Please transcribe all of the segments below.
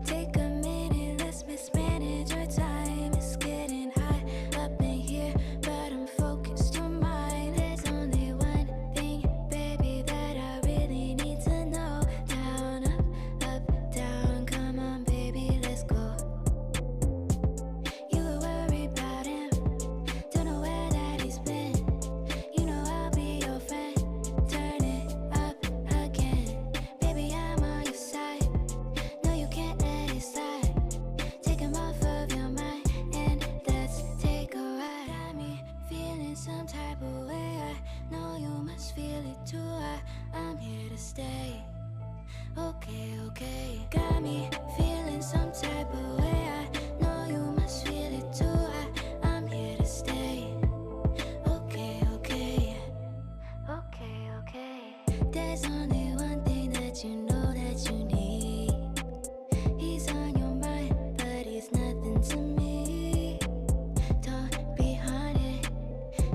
Take a minute, let's mismanage our time. It's getting hot up in here, but I'm focused on mine. There's only one thing, baby, that I really need to know. Down, up, down, come on, baby, let's go. You were worried about him, don't know where that he's been. You know I'll be your friend. Turn it up again, baby, I'm on your side. No, you can't let it slide. Take him off of your mind and let's take a ride. Got me feeling some type of way. I know you must feel it too. I'm here to stay. Okay, okay. Got me feeling some type of way. I know you must feel it too. I'm here to stay. Okay, okay. Okay, okay. There's only one thing that you know that you need. He's on your mind, but he's nothing to me. Don't be haunted.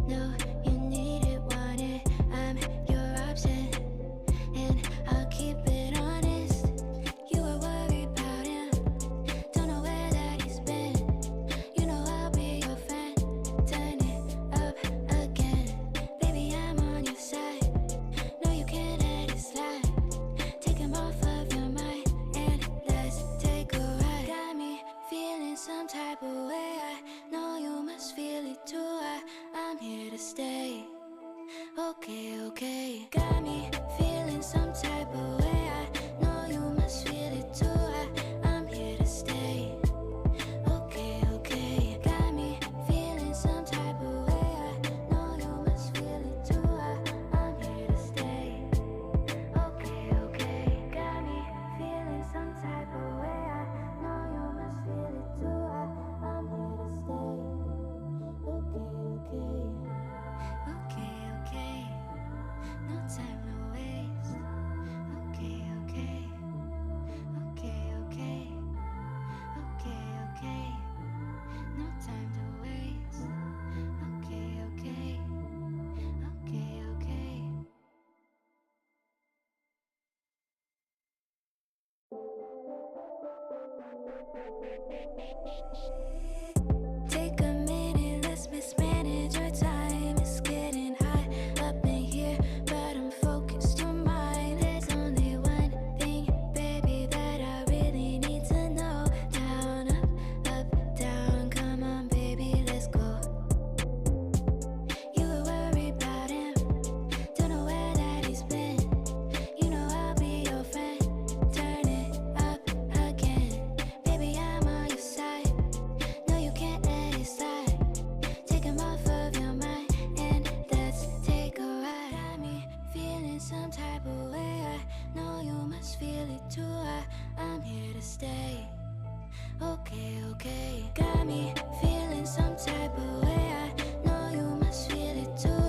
No, you need it, want it. I'm your option, and I'll keep it honest. You were worried about him, don't know where that he's been. You know I'll be your friend. Turn it up again, baby, I'm on your side. No, you can't let it slide. Take him off of your mind and let's take a ride. Got me feeling some type of way. I know you must feel it too. I'm here to stay. Okay, okay. Got me feeling some type of way. I know you must feel it too. I'm here to stay. Okay, okay. Got me feeling some type of way. I know you must feel it too. I'm here to stay. Okay, okay. Got me feeling some type of way. I know you must feel it too. I'm here to stay. Okay, okay. Okay, okay. No time to waste. Okay, okay. Okay, okay. Okay, okay. No time to waste. Okay, okay. Okay, okay. Take a minute, let's mismanage our time. It's getting hot up in here, but I'm focused on mine. There's only one thing, baby, that I really need to know. Down, up, down, come on, baby, let's go. You were worried about him, don't know where that he's been. You know I'll be your friend. Turn it up again, baby, I'm on your side. No, you can't let it slide. Take him off of your mind and let's take a ride. Got me feeling some type of way. I know you must feel it too. I'm here to stay. Okay, okay. Got me feeling some type of way. I know you must feel it too.